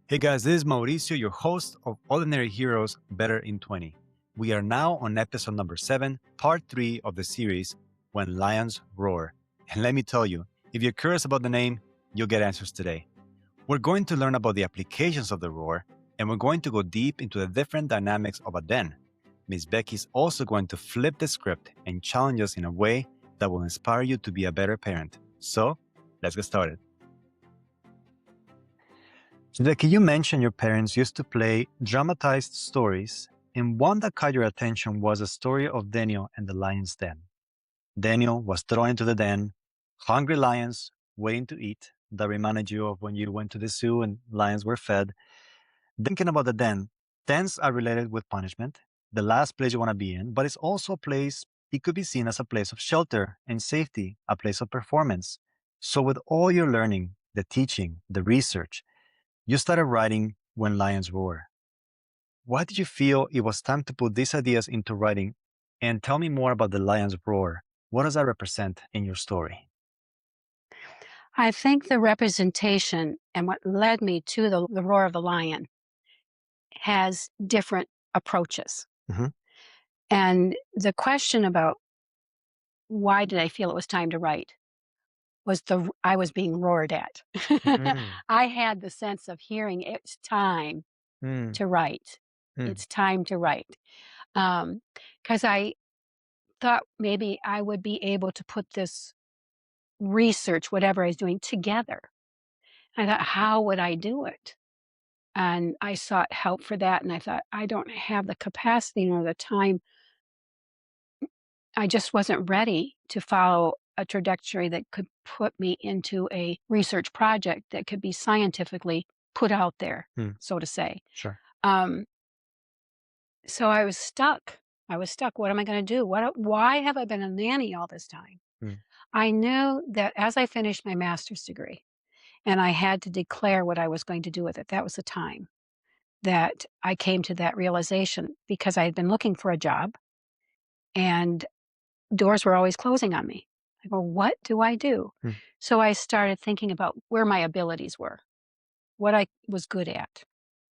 Hey guys, this is Mauricio, your host of Ordinary Heroes Better in 20. We are now on episode number 7, part 3 of the series, When Lions Roar. And let me tell you, if you're curious about the name, you'll get answers today. We're going to learn about the applications of the roar, and we're going to go deep into the different dynamics of a den. Miss Becky's also going to flip the script and challenge us in a way that will inspire you to be a better parent. So, let's get started. So, Becky, you mentioned your parents used to play dramatized stories, and one that caught your attention was a story of Daniel and the lion's den. Daniel was thrown into the den, hungry lions waiting to eat. That reminded you of when you went to the zoo and lions were fed. Thinking about the den, dens are related with punishment, the last place you want to be in, but it's also a place, it could be seen as a place of shelter and safety, a place of performance. So, with all your learning, the teaching, the research, you started writing When Lions Roar. Why did you feel it was time to put these ideas into writing? And tell me more about the Lion's Roar. What does that represent in your story? I think the representation and what led me to the roar of the lion has different approaches. Mhm. And the question about why did I feel it was time to write was I was being roared at. Mm, I had the sense of hearing it's time mm, to write. mm, It's time to write. Because I thought maybe I would be able to put this research, whatever I was doing, together. I thought, how would I do it? And I sought help for that, and I thought, I don't have the capacity nor the time. I just wasn't ready to follow a trajectory that could put me into a research project that could be scientifically put out there, mm. so to say. Sure. Um, so I was stuck. I was stuck. What am I going to do? Why have I been a nanny all this time? Mm, I knew that as I finished my master's degree and I had to declare what I was going to do with it, that was the time that I came to that realization because I had been looking for a job and doors were always closing on me. I go, what do I do? mm, So I started thinking about where my abilities were, what I was good at,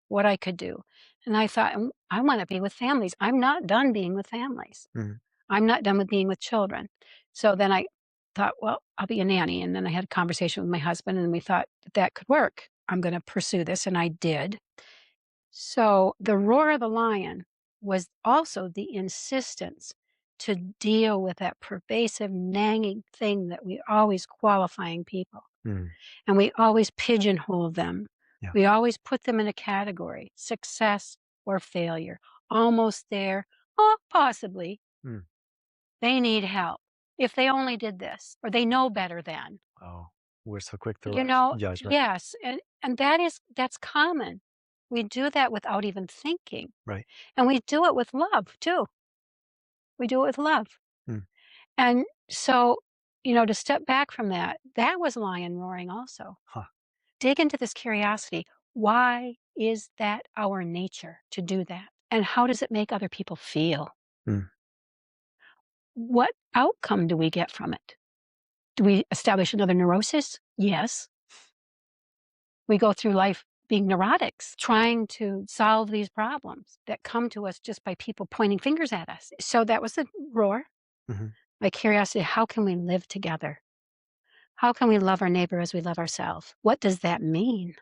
what I could do. And I thought, I want to be with families. I'm not done being with families. mm, I'm not done with being with children. So then I thought, well, I'll be a nanny. And then I had a conversation with my husband and we thought that could work. I'm going to pursue this. And I did. So the roar of the lion was also the insistence to deal with that pervasive nagging thing that we always qualifying people mm. and we always pigeonhole them. Yeah. We always put them in a category, success or failure, almost there, oh, possibly. Mm. They need help. If they only did this, or they know better than. Oh, we're so quick to You know, judge, right? yes, and that's common. We do that without even thinking. Right. And we do it with love too. We do it with love. Mm. And so, to step back from that, that was lion roaring also. Huh. Dig into this curiosity. Why is that our nature to do that? And how does it make other people feel? Mm. What outcome do we get from it? Do we establish another neurosis? Yes. We go through life being neurotics, trying to solve these problems that come to us just by people pointing fingers at us. So that was the roar. Mhm. My curiosity, how can we live together? How can we love our neighbor as we love ourselves? What does that mean?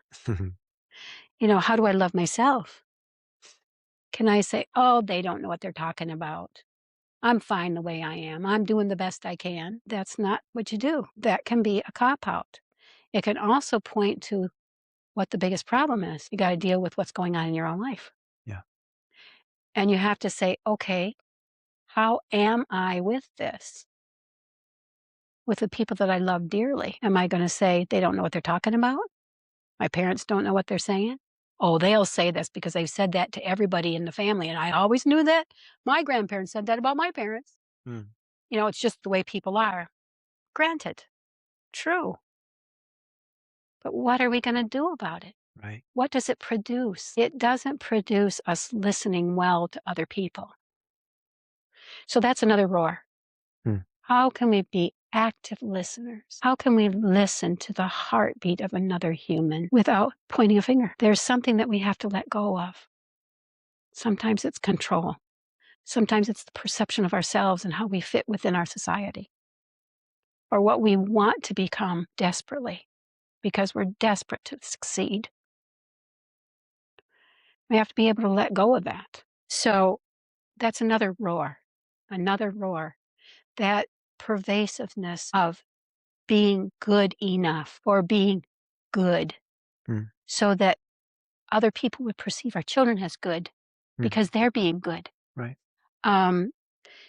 How do I love myself? Can I say, oh, they don't know what they're talking about. I'm fine the way I am. I'm doing the best I can. That's not what you do. That can be a cop out. It can also point to what the biggest problem is. You got to deal with what's going on in your own life. Yeah. And you have to say, okay, how am I with this? With the people that I love dearly? Am I going to say they don't know what they're talking about? My parents don't know what they're saying? Oh, they'll say this because they've said that to everybody in the family. And I always knew that. My grandparents said that about my parents. Mm. It's just the way people are. Granted, true. But what are we going to do about it? Right. What does it produce? It doesn't produce us listening well to other people. So that's another roar. Mm. How can we be active listeners? How can we listen to the heartbeat of another human without pointing a finger? There's something that we have to let go of. Sometimes it's control. Sometimes it's the perception of ourselves and how we fit within our society, or what we want to become desperately because we're desperate to succeed. We have to be able to let go of that. So that's another roar, that pervasiveness of being good enough or being good Mm. so that other people would perceive our children as good because they're being good. Right.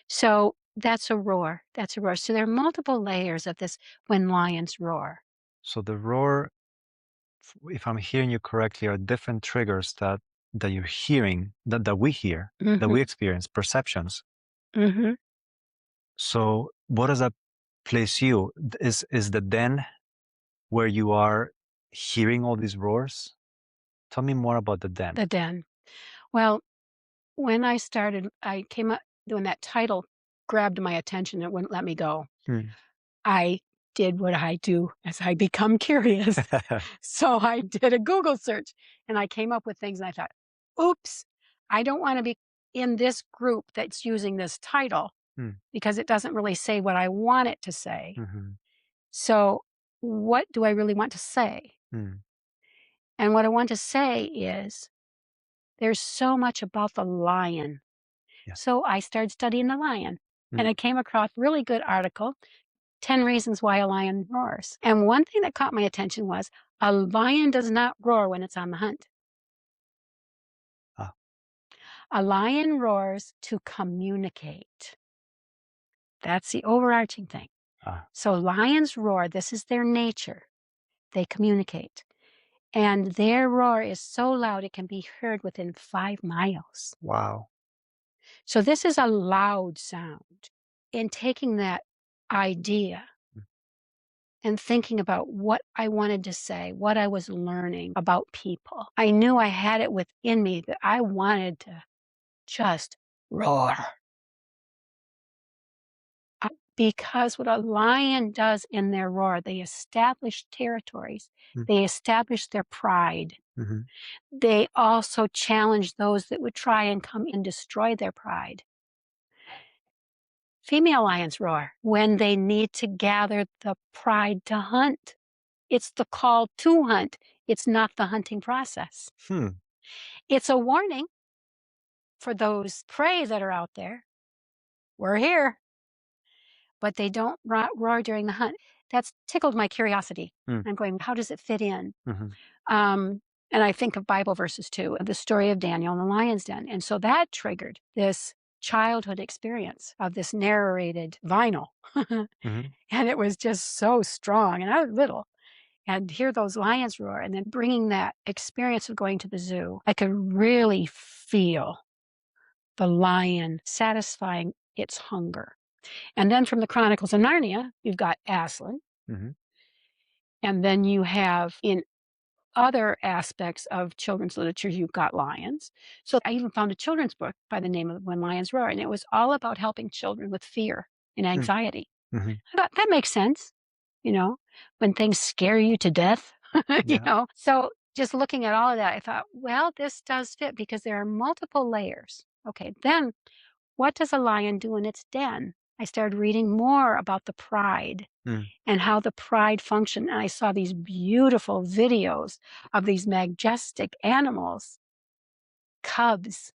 So that's a roar. That's a roar. So there are multiple layers of this when lions roar. So the roar, if I'm hearing you correctly, are different triggers that you're hearing, that we hear, that we experience, perceptions. Mm-hmm. So what does that place you? Is the den where you are hearing all these roars? Tell me more about the den. The den. Well, when I started, I came up when that title grabbed my attention. It wouldn't let me go. Mm. I did what I do as I become curious. So I did a Google search and I came up with things and I thought, oops, I don't want to be in this group that's using this title Mm. because it doesn't really say what I want it to say. Mm-hmm. So what do I really want to say? Mm. And what I want to say is there's so much about the lion. Yeah. So I started studying the lion and Mm. I came across a really good article, 10 reasons why a lion roars. And one thing that caught my attention was a lion does not roar when it's on the hunt. Ah. A lion roars to communicate. That's the overarching thing. Ah. So lions roar, this is their nature. They communicate. And their roar is so loud it can be heard within 5 miles. Wow. So this is a loud sound. In taking that idea Mm. and thinking about what I wanted to say, what I was learning about people, I knew I had it within me that I wanted to just roar. Because what a lion does in their roar, they establish territories. Mm. They establish their pride. Mm-hmm. They also challenge those that would try and come and destroy their pride. Female lions roar when they need to gather the pride to hunt. It's the call to hunt. It's not the hunting process. Hmm. It's a warning for those prey that are out there. We're here. But they don't roar during the hunt. That's tickled my curiosity. Mm. I'm going, how does it fit in? Mm-hmm. And I think of Bible verses too, the story of Daniel in the lion's den. And so that triggered this childhood experience of this narrated vinyl. Mm-hmm. And it was just so strong. And I was little. And hear those lions roar and then bringing that experience of going to the zoo, I could really feel the lion satisfying its hunger. And then from the Chronicles of Narnia, you've got Aslan. Mm-hmm. And then you have in other aspects of children's literature, you've got lions. So I even found a children's book by the name of When Lions Roar, and it was all about helping children with fear and anxiety. Mm-hmm. I thought that makes sense, when things scare you to death, Yeah. So just looking at all of that, I thought, well, this does fit because there are multiple layers. Okay, then what does a lion do in its den? I started reading more about the pride Mm. and how the pride functioned. And I saw these beautiful videos of these majestic animals, cubs,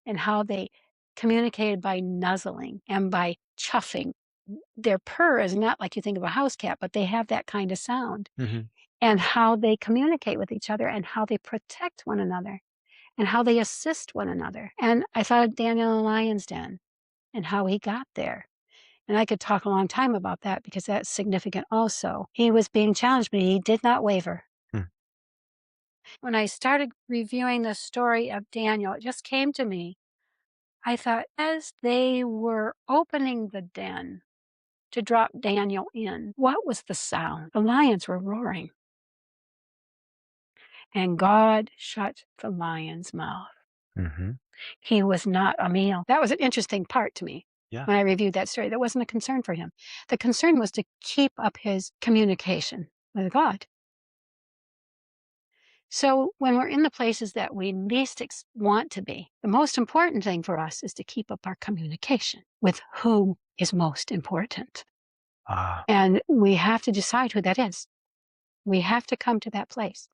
and how they communicated by nuzzling and by chuffing. Their purr is not like you think of a house cat, but they have that kind of sound. Mm-hmm. And how they communicate with each other and how they protect one another and how they assist one another. And I thought of Daniel in the Lion's Den and how he got there. And I could talk a long time about that because that's significant also. He was being challenged, but he did not waver. Mm. When I started reviewing the story of Daniel, it just came to me. I thought, as they were opening the den to drop Daniel in, what was the sound? The lions were roaring. And God shut the lion's mouth. Mm-hmm. He was not a meal. That was an interesting part to me. Yeah. when I reviewed that story. That wasn't a concern for him. The concern was to keep up his communication with God. So when we're in the places that we least want to be, the most important thing for us is to keep up our communication with who is most important. Ah. And we have to decide who that is. We have to come to that place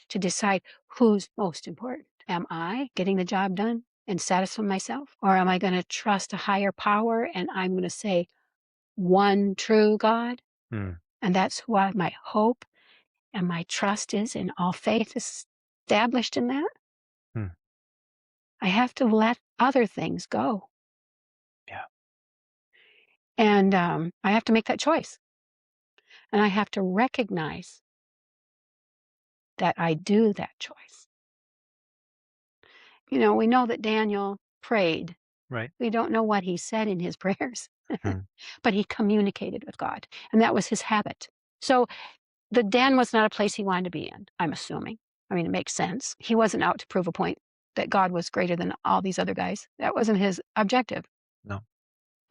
to decide who's most important. Am I getting the job done and satisfy myself? Or am I going to trust a higher power and I'm going to say one true God? Mm. And that's who my hope and my trust is, and all faith is established in that. Mm. I have to let other things go. Yeah. And I have to make that choice. And I have to recognize that I do that choice. We know that Daniel prayed. Right. We don't know what he said in his prayers, Mm. but he communicated with God. And that was his habit. So the den was not a place he wanted to be in, I'm assuming. I mean, it makes sense. He wasn't out to prove a point that God was greater than all these other guys. That wasn't his objective. No.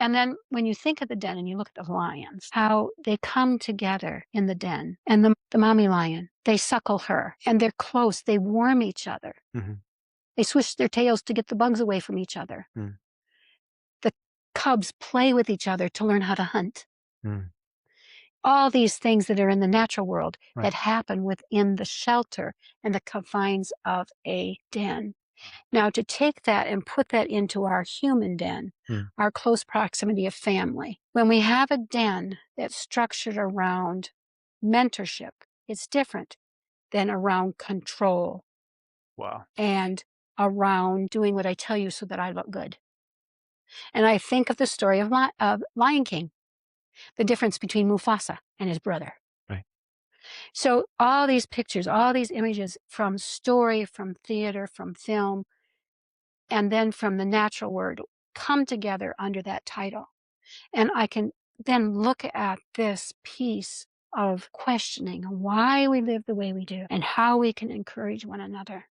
And then when you think of the den and you look at the lions, how they come together in the den, and the mommy lion, they suckle her, and they're close, they warm each other. Mm-hmm. They swish their tails to get the bugs away from each other. Mm. The cubs play with each other to learn how to hunt. Mm. All these things that are in the natural world Right. that happen within the shelter and the confines of a den. Now, to take that and put that into our human den, our close proximity of family, when we have a den that's structured around mentorship, it's different than around control. Wow. And around doing what I tell you so that I look good. And I think of the story of Lion King, the difference between Mufasa and his brother. Right. So all these pictures, all these images from story, from theater, from film, and then from the natural world come together under that title. And I can then look at this piece of questioning why we live the way we do and how we can encourage one another.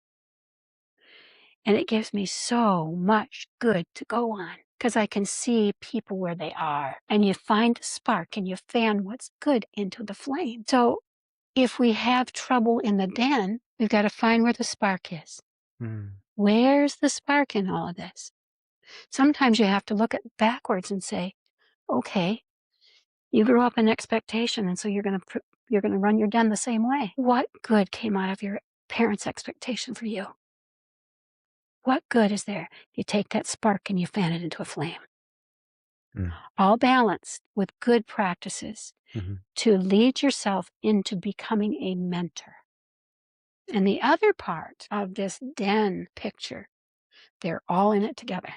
And it gives me so much good to go on because I can see people where they are. And you find a spark and you fan what's good into the flame. So if we have trouble in the den, we've got to find where the spark is. Mm. Where's the spark in all of this? Sometimes you have to look at backwards and say, okay, you grew up in expectation, and so you're going to run your den the same way. What good came out of your parents' expectation for you? What good is there? You take that spark and you fan it into a flame. Mm. All balanced with good practices Mm-hmm. to lead yourself into becoming a mentor. And the other part of this den picture, they're all in it together.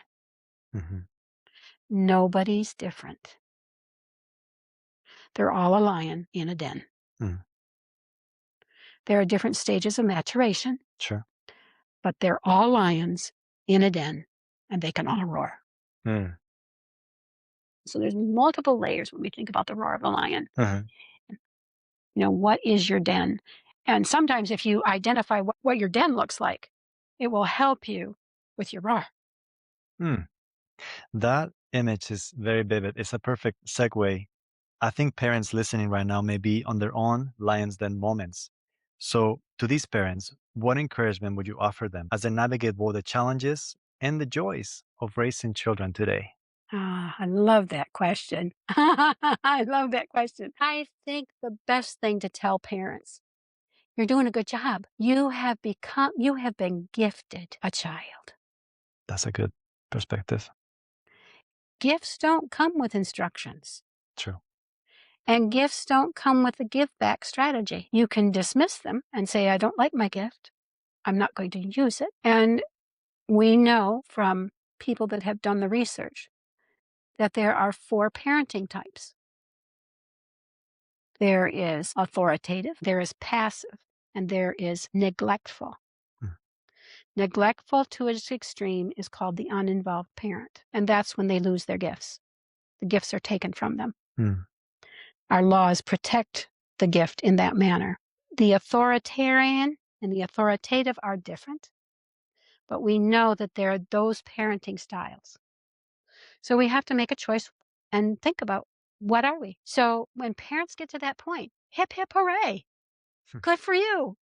Mm-hmm. Nobody's different. They're all a lion in a den. Mm. There are different stages of maturation, Sure. but they're all lions in a den, and they can all roar. Mm. So there's multiple layers when we think about the roar of a lion. Mm-hmm. What is your den? And sometimes if you identify what your den looks like, it will help you with your roar. Mm. That image is very vivid. It's a perfect segue. I think parents listening right now may be on their own Lions Den moments. So, to these parents, what encouragement would you offer them as they navigate both the challenges and the joys of raising children today? I love that question. I love that question. I think the best thing to tell parents, you're doing a good job. You have been gifted a child. That's a good perspective. Gifts don't come with instructions. True. And gifts don't come with a give back strategy. You can dismiss them and say, I don't like my gift. I'm not going to use it. And we know from people that have done the research that there are 4 parenting types. There is authoritative, there is passive, and there is neglectful. Mm. Neglectful to its extreme is called the uninvolved parent. And that's when they lose their gifts. The gifts are taken from them. Mm. Our laws protect the gift in that manner. The authoritarian and the authoritative are different, but we know that there are those parenting styles. So we have to make a choice and think about, what are we? So when parents get to that point, hip, hip, hooray. Good for you.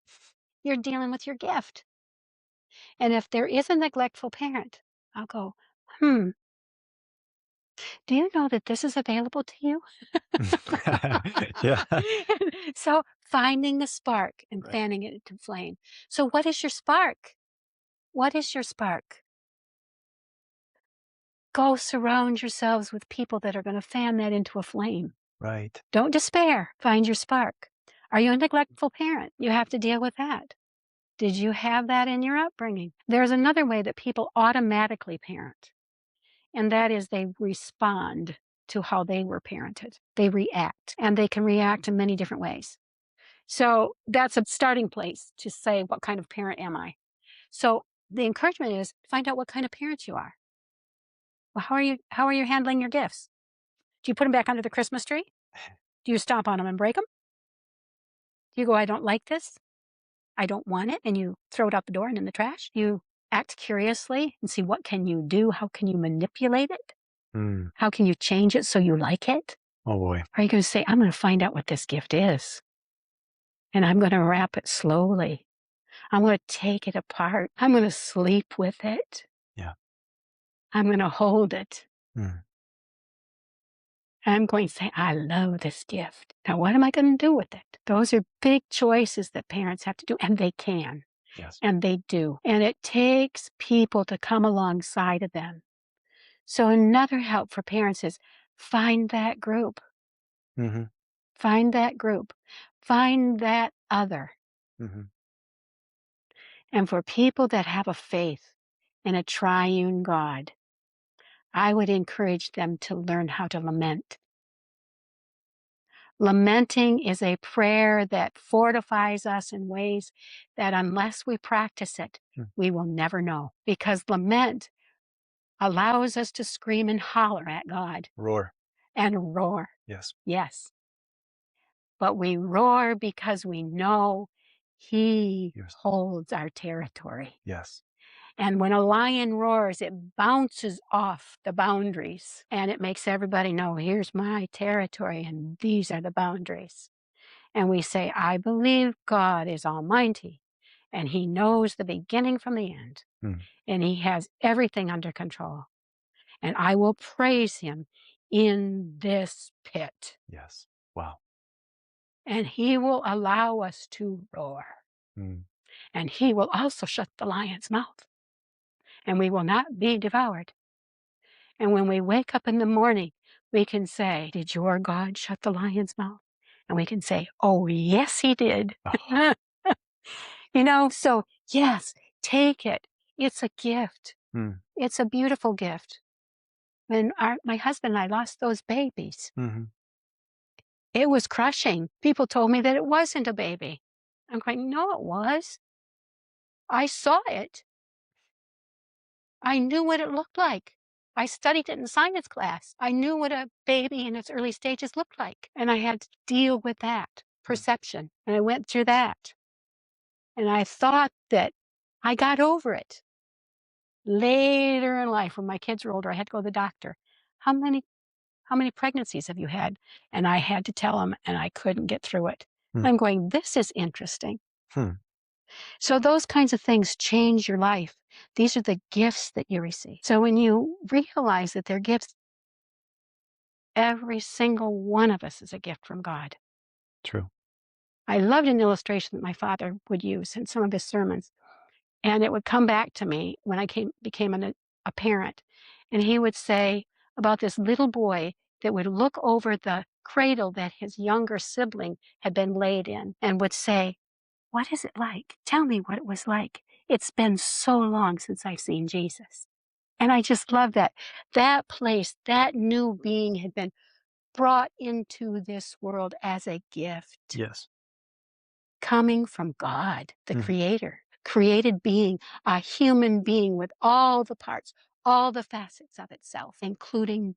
You're dealing with your gift. And if there is a neglectful parent, I'll go, do you know that this is available to you? Yeah. So finding the spark and Right. fanning it into flame. So what is your spark? What is your spark? Go surround yourselves with people that are going to fan that into a flame. Right. Don't despair. Find your spark. Are you a neglectful parent? You have to deal with that. Did you have that in your upbringing? There's another way that people automatically parent, and that is they respond to how they were parented. They react, and they can react in many different ways. So that's a starting place to say, what kind of parent am I? So the encouragement is, find out what kind of parent you are. Well, how are you handling your gifts? Do you put them back under the Christmas tree? Do you stomp on them and break them? Do you go, I don't like this, I don't want it, and you throw it out the door and in the trash? You act curiously and see, what can you do? How can you manipulate it? Mm. How can you change it so you like it? Oh boy. Are you going to say, I'm going to find out what this gift is, and I'm going to wrap it slowly. I'm going to take it apart. I'm going to sleep with it. Yeah. I'm going to hold it. Mm. I'm going to say, I love this gift. Now, what am I going to do with it? Those are big choices that parents have to do, and they can, Yes. and they do. And it takes people to come alongside of them. So another help for parents is find that group. Mm-hmm. Find that group. Find that other. Mm-hmm. And for people that have a faith in a triune God, I would encourage them to learn how to lament. Lamenting is a prayer that fortifies us in ways that, unless we practice it, Mm. we will never know. Because lament allows us to scream and holler at God Roar. and roar. Yes. Yes. But we roar because we know He Yes. holds our territory. Yes. And when a lion roars, it bounces off the boundaries and it makes everybody know, here's my territory and these are the boundaries. And we say, I believe God is almighty and He knows the beginning from the end, Mm. and He has everything under control. And I will praise Him in this pit. Yes. Wow. And He will allow us to roar. Mm. And He will also shut the lion's mouth, and we will not be devoured. And when we wake up in the morning, we can say, did your God shut the lion's mouth? And we can say, oh, yes, He did. Oh. So yes, take it. It's a gift. Mm. It's a beautiful gift. When my husband and I lost those babies, Mm-hmm. it was crushing. People told me that it wasn't a baby. I'm going, no, it was. I saw it. I knew what it looked like. I studied it in science class. I knew what a baby in its early stages looked like. And I had to deal with that perception. And I went through that. And I thought that I got over it. Later in life, when my kids were older, I had to go to the doctor. How many pregnancies have you had? And I had to tell them, and I couldn't get through it. Mm. I'm going, this is interesting. Hmm. So those kinds of things change your life. These are the gifts that you receive. So when you realize that they're gifts, every single one of us is a gift from God. True. I loved an illustration that my father would use in some of his sermons, and it would come back to me when I became a parent. And he would say about this little boy that would look over the cradle that his younger sibling had been laid in and would say, what is it like? Tell me what it was like. It's been so long since I've seen Jesus. And I just love that. That place, that new being had been brought into this world as a gift, Yes. coming from God, the Mm. Creator, created being, a human being with all the parts, all the facets of itself, including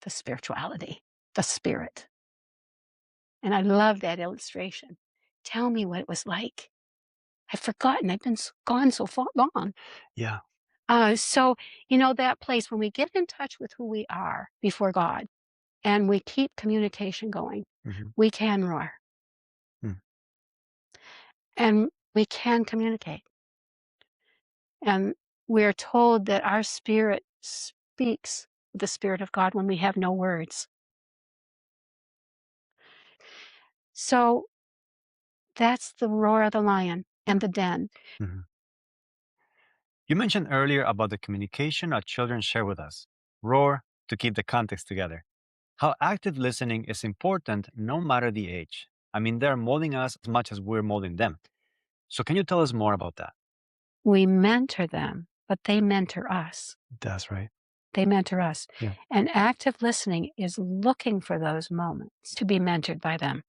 the spirituality, the spirit. And I love that illustration. Tell me what it was like. I've forgotten. I've been gone so long. Yeah. So, that place when we get in touch with who we are before God and we keep communication going, Hmm. we can roar Mm. and we can communicate. And we're told that our spirit speaks the Spirit of God when we have no words. So that's the roar of the lion and the den. Mhm. You mentioned earlier about the communication our children share with us. Roar to keep the context together. How active listening is important no matter the age. I mean, they're molding us as much as we're molding them. So, can you tell us more about that? We mentor them, but they mentor us. That's right. They mentor us. Yeah. And active listening is looking for those moments to be mentored by them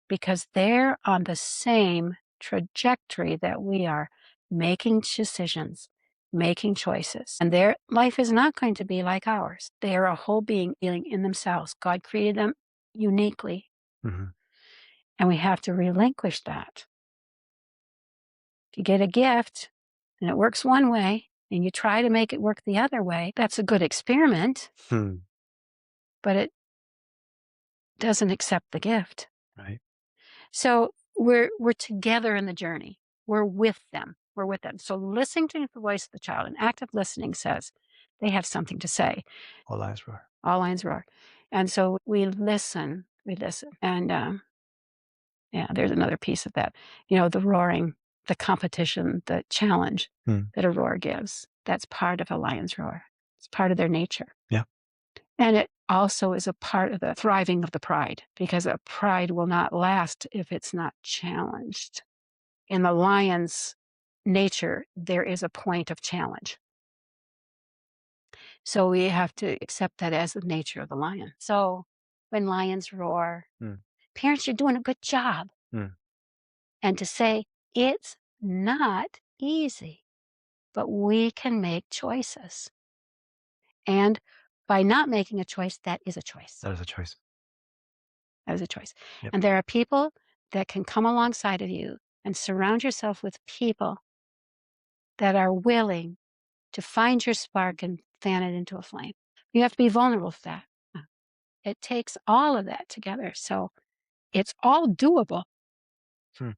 because they're on the same trajectory that we are, making decisions, making choices. And their life is not going to be like ours. They are a whole being dealing in themselves. God created them uniquely, Hmm. and we have to relinquish that. If you get a gift and it works one way and you try to make it work the other way, that's a good experiment, Hmm. but it doesn't accept the gift. Right. So we're together in the journey. We're with them. We're with them. So listening to the voice of the child and active listening says they have something to say. All eyes roar. All lines roar. And so we listen. We listen. And yeah, there's another piece of that. The roaring, the competition, the challenge Hmm. that a roar gives. That's part of a lion's roar. It's part of their nature. Yeah. And it also is a part of the thriving of the pride because a pride will not last if it's not challenged. In the lion's nature, there is a point of challenge. So we have to accept that as the nature of the lion. So when lions roar, Hmm. parents, you're doing a good job. Hmm. And to say, it's not easy, but we can make choices. And by not making a choice, that is a choice. That is a choice. That is a choice. Yep. And there are people that can come alongside of you and surround yourself with people that are willing to find your spark and fan it into a flame. You have to be vulnerable for that. It takes all of that together. So it's all doable. Hmm.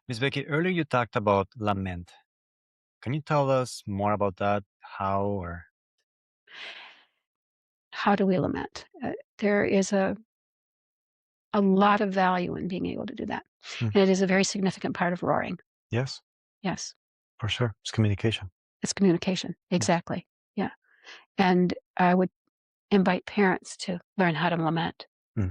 Miss Becky, earlier you talked about lament. Can you tell us more about that? How or? How do we lament? There is a lot of value in being able to do that. Hmm. And it is a very significant part of roaring. Yes, Yes, for sure. It's communication. it's communication. Yeah. Exactly. Yeah. And I would invite parents to learn how to lament. Hmm.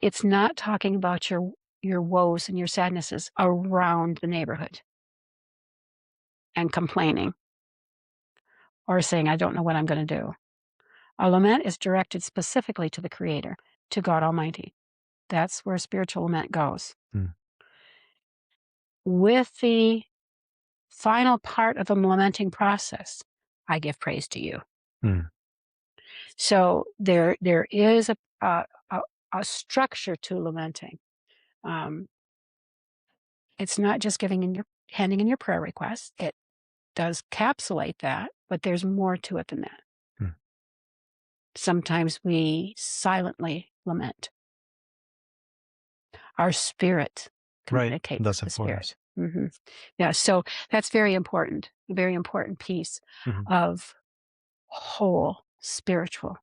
It's not talking about your woes and your sadnesses around the neighborhood and complaining or saying, I don't know what I'm going to do. A lament is directed specifically to the Creator, to God Almighty. That's where spiritual lament goes. Hmm. With the final part of the lamenting process, I give praise to you. Hmm. So there is a, a, a structure to lamenting. Um, it's not just handing in your prayer request. It does capsulate that, but there's more to it than that. Hmm. Sometimes we silently lament. Our spirit Right. communicates with That's the important. spirit. Yeah, so that's very important, a very important piece Hmm. of whole spiritual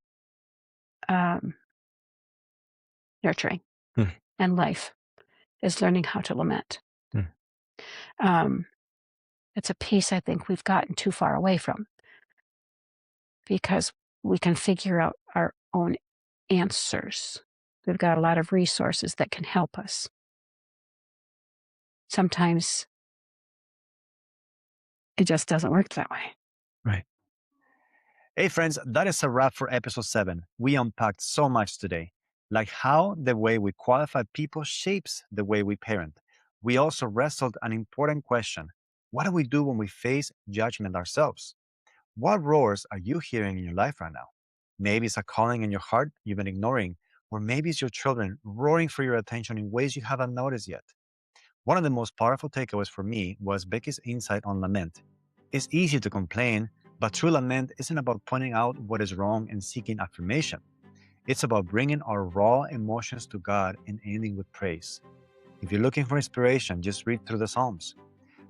um, nurturing Hmm. and life is learning how to lament. Hmm. Um, it's a piece I think we've gotten too far away from because we can figure out our own answers. We've got a lot of resources that can help us. Sometimes it just doesn't work that way. Right. Hey, friends, that is a wrap for episode 7. We unpacked so much today, like how the way we qualify people shapes the way we parent. We also wrestled an important question. What do we do when we face judgment ourselves? What roars are you hearing in your life right now? Maybe it's a calling in your heart you've been ignoring, or maybe it's your children roaring for your attention in ways you haven't noticed yet. One of the most powerful takeaways for me was Becky's insight on lament. It's easy to complain, but true lament isn't about pointing out what is wrong and seeking affirmation. It's about bringing our raw emotions to God and ending with praise. If you're looking for inspiration, just read through the Psalms.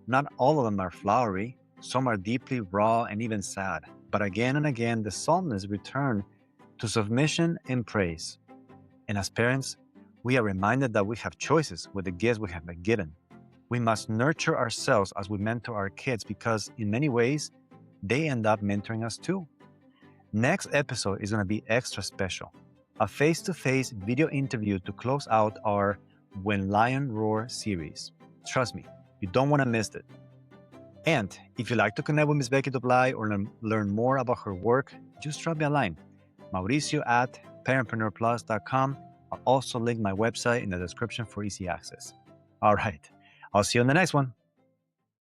Not all of them are flowery, some are deeply raw and even sad, but again and again the psalmists return to submission and praise. And as parents, we are reminded that we have choices with the gifts we have been given. We must nurture ourselves as we mentor our kids because, in many ways, they end up mentoring us too. Next episode is going to be extra special. A face-to-face video interview to close out our When Lion Roar series. Trust me, you don't want to miss it. And if you'd like to connect with Ms. Becky DeBlaey or learn more about her work, just drop me a line. Mauricio at parentpreneurplus.com. I'll also link my website in the description for easy access. All right, I'll see you on the next one.